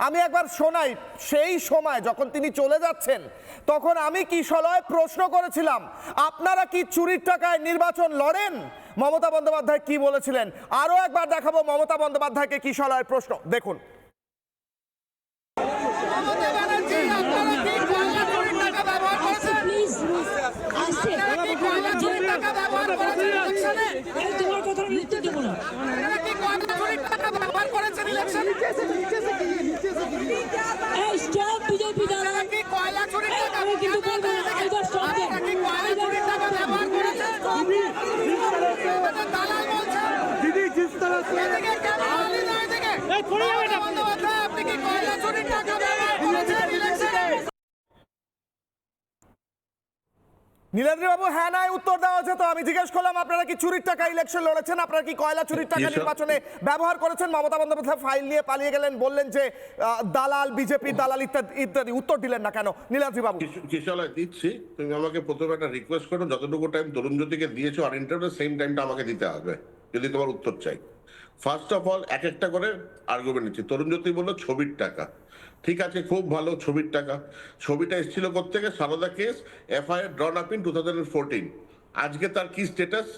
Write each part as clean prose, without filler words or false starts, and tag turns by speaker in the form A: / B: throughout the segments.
A: আমি একবার শোনাই। সেই সময় যখন তিনি চলে যাচ্ছেন তখন আমি কিশলয় প্রশ্ন করেছিলাম, আপনারা কি চুরির টাকায় নির্বাচন লড়েন? মমতা বন্দ্যোপাধ্যায় কি বলেছিলেন আরো একবার দেখাবো মমতা বন্দ্যোপাধ্যায়কে কিশলয়ের প্রশ্ন, দেখুন। নীলাদ্রি বাবু, হ্যাঁ নাই উত্তর দেওয়া হচ্ছে। তো আমি জিজ্ঞেস করলাম আপনারা কি চুরির টাকা ইলেকশন লড়েছেন, আপনারা কি কয়লা চুরির টাকা নির্বাচনে ব্যবহার করেছেন? মমতা বন্দ্যোপাধ্যায় ফাইল নিয়ে পালিয়ে গেলেন, বললেন যে দালাল, বিজেপির দালাল ইত্যাদি ইত্যাদি। উত্তর দিলেন না কেন নীলাদ্রি বাবু?
B: কিশলয় দিচ্ছি, তুমি আমাকে প্রথমে একটা রিকোয়েস্ট করো, যতটুকু টাইম তরুণ জ্যোতিকে দিয়েছো আর ইন্টারভিউ সেম টাইমটা আমাকে দিতে হবে যদি তোমার উত্তর চাই। ফার্স্ট অফ অল এক একটা করে আর্গুমেন্ট নিচ্ছি। তরুণ জ্যোতি বললো ছবির টাকা, ঠিক আছে, খুব ভালো, ছবির টাকা। ছবিটা এসেছিল কোত্থেকে? Saradha case, FIR drawn up in 2014। আজকে তার কি স্ট্যাটাস?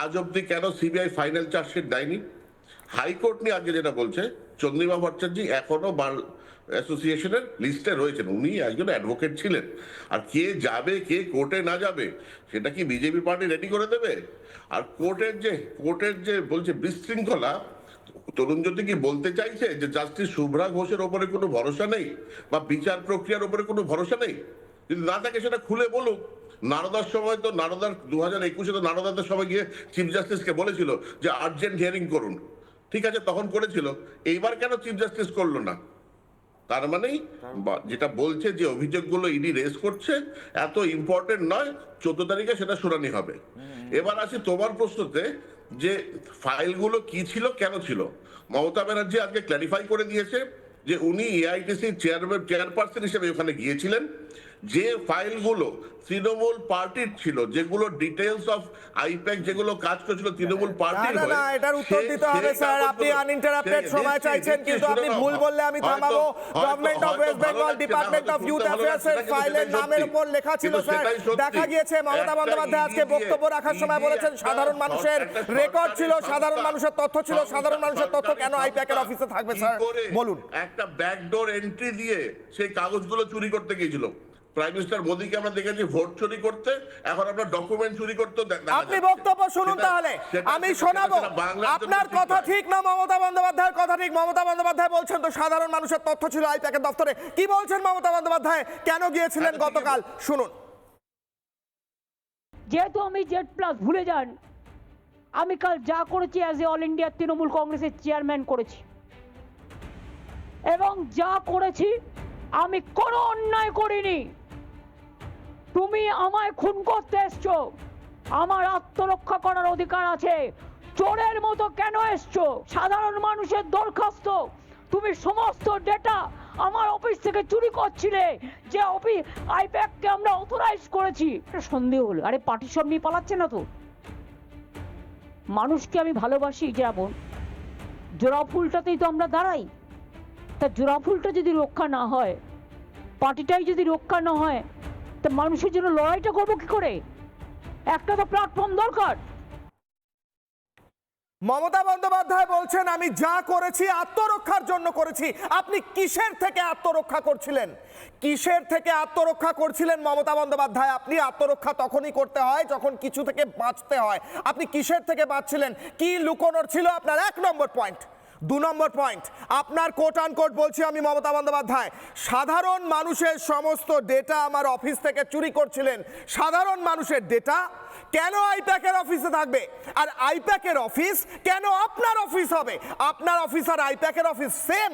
B: আজ অব্দি কেন সিবিআই ফাইনাল চার্জশিট দেয়নি? হাইকোর্ট নিয়ে আজকে যেটা বলছে, চন্দ্রিমা ভট্টাচার্য এখনো বার অ্যাসোসিয়েশনের লিস্টে রয়েছেন, উনি একজন অ্যাডভোকেট ছিলেন। আর কে যাবে কে কোর্টে না যাবে সেটা কি বিজেপি পার্টি রেডি করে দেবে? আর কোর্টের যে বলছে বিশৃঙ্খলা, তরুণ জ্যোতি কি বলতে চাইছে যে জাস্টিস শুভ্রা ঘোষের ওপরে কোনো ভরসা নেই বা বিচার প্রক্রিয়ার ওপরে কোনো ভরসা নেই? যদি না থাকে সেটা খুলে বলুক। নারদার সময় তো নারদার 2021-এ তো নারদাদের সময় গিয়ে চিফ জাস্টিসকে বলেছিল যে আর্জেন্ট হিয়ারিং করুন, ঠিক আছে, তখন করেছিল। এইবার কেন চিফ জাস্টিস করলো না? তার মানেই যেটা বলছে যে অভিযোগগুলো ইডি রেজ করছে এত ইম্পর্টেন্ট নয়, 14 তারিখে সেটা শুনানি হবে। এবার আসি তোমার প্রশ্নতে যে ফাইলগুলো কি ছিল, কেন ছিল। মমতা ব্যানার্জি আজকে ক্ল্যারিফাই করে দিয়েছে যে উনি এআইটিসি চেয়ারপারসন হিসেবে ওখানে গিয়েছিলেন। যে ফাইলগুলো তৃণমূল পার্টির ছিল, যেগুলো ডিটেইলস অফ আইপ্যাক যেগুলো কাজ করেছিল তৃণমূল পার্টির হয়ে,
A: না, এটার উত্তর দিতে হবে স্যার। আপনি আনইন্টারাপ্টেড সময় চাইছেন, কিন্তু আপনি ভুল বললে আমি থামাবো। Government of West Bengal, department of youth affairs এর ফাইলের নামের উপর লেখা ছিল স্যার। দেখা গিয়েছে মমতা বন্দ্যোপাধ্যায় আজকে বক্তব্য রাখার সময় বলেছেন সাধারণ মানুষের রেকর্ড ছিল, সাধারণ মানুষের তথ্য ছিল। সাধারণ মানুষের তথ্য কেন আইপ্যাক এর অফিসে থাকবে স্যার বলুন?
B: একটা ব্যাকডোর এন্ট্রি দিয়ে সেই কাগজগুলো চুরি করতে গিয়েছিল। প্রাইম মিনিস্টার মোদীকে আমরা দেখেছি ভোট চুরি করতে, এখন আমরা ডকুমেন্ট চুরি করতে।
A: আপনি বক্তব্য শুনুন তাহলে, আমি শোনাবো। আপনার কথা ঠিক না, মমতা বন্দ্যোপাধ্যায়ের কথা ঠিক। মমতা বন্দ্যোপাধ্যায় বলছেন তো সাধারণ মানুষের তথ্য ছিল আইপ্যাকের দপ্তরে। কি বলছেন মমতা বন্দ্যোপাধ্যায়, কেন গিয়েছিলেন গতকাল শুনুন।
C: যেহেতু আমি জেড প্লাস ভুলে যান, আমি কাল যা করেছি as a all India Trinamool কংগ্রেসের চেয়ারম্যান করেছি, এবং যা করেছি আমি কোনো অন্যায় করিনি। তুমি আমায় খুন করতে এসছো, আমার আত্মরক্ষা করার অধিকার আছে। চোরের মতো কেন এসছো? সাধারণ মানুষের দরখাস্ত, তুমি সমস্ত ডেটা আমার অফিস থেকে চুরি করছিলে, যে অফিস আইপ্যাককে আমরা অথরাইজ করেছি। একটা সন্দেহ হলো, আরে পার্টি সব নিয়ে পালাচ্ছে না তো? মানুষকে আমি ভালোবাসি, যেমন জোড়া ফুলটাতেই তো আমরা দাঁড়াই। তা জোড়া ফুলটা যদি রক্ষা না হয়, পার্টিটাই যদি রক্ষা না হয়, তা মানুষের জন্য লড়াইটা করবো কি করে? একটা তো প্ল্যাটফর্ম দরকার।
A: মমতা বন্দ্যোপাধ্যায় বলছেন আমি যা করেছি আত্মরক্ষার জন্য করেছি। আপনি কিসের থেকে আত্মরক্ষা করছিলেন? কিসের থেকে আত্মরক্ষা করছিলেন মমতা বন্দ্যোপাধ্যায়? আপনি আত্মরক্ষা তখনই করতে হয় যখন কিছু থেকে বাঁচতে হয়। আপনি কিসের থেকে বাঁচছিলেন? কি লুকোনোর ছিল আপনার? 1 নম্বর পয়েন্ট। 2 নম্বর পয়েন্ট, আপনার কোট আনকোট বলছি আমি মমতা বন্দ্যোপাধ্যায়, সাধারণ মানুষের সমস্ত ডেটা আমার অফিস থেকে চুরি করছিলেন। সাধারণ মানুষের ডেটা কেন আইপ্যাকের অফিসে থাকবে? আর আইপ্যাকের অফিস কেন আপনার অফিস হবে? আপনার অফিস আর আইপ্যাকের অফিস সেম।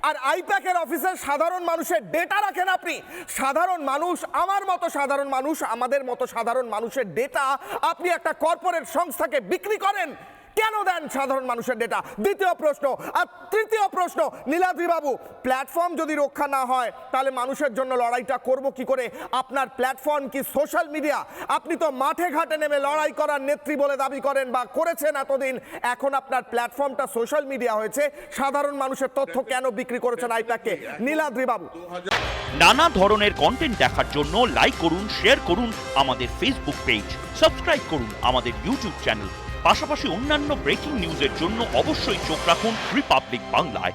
A: আর আইপ্যাকের অফিসে সাধারণ মানুষের ডেটা রাখেন আপনি। সাধারণ মানুষ, আমার মতো সাধারণ মানুষ, আমাদের মতো সাধারণ মানুষের ডেটা আপনি একটা কর্পোরেট সংস্থাকে বিক্রি করেন। কেন দেন সাধারণ মানুষের ডেটা? দ্বিতীয় প্রশ্ন। আর তৃতীয় প্রশ্ন, নীলাদ্রি বাবু, প্ল্যাটফর্ম যদি রক্ষা না হয় তাহলে মানুষের জন্য লড়াইটা করব কি করে? আপনার প্ল্যাটফর্ম কি সোশ্যাল মিডিয়া? আপনি তো মাঠে ঘাটে নেমে লড়াই করার নেত্রী বলে দাবি করেন বা করেছেন এতদিন, এখন আপনার প্ল্যাটফর্মটা সোশ্যাল মিডিয়া হয়েছে, সাধারণ মানুষের তথ্য কেন বিক্রি করেছেন আইপ্যাককে? নীলাদ্রি বাবু।
D: নানা ধরনের কন্টেন্ট দেখার জন্য লাইক করুন, শেয়ার করুন আমাদের ফেসবুক পেজ, সাবস্ক্রাইব করুন আমাদের ইউটিউব চ্যানেল। পাশাপাশি অন্যান্য ব্রেকিং নিউজের জন্য অবশ্যই চোখ রাখুন রিপাবলিক বাংলায়।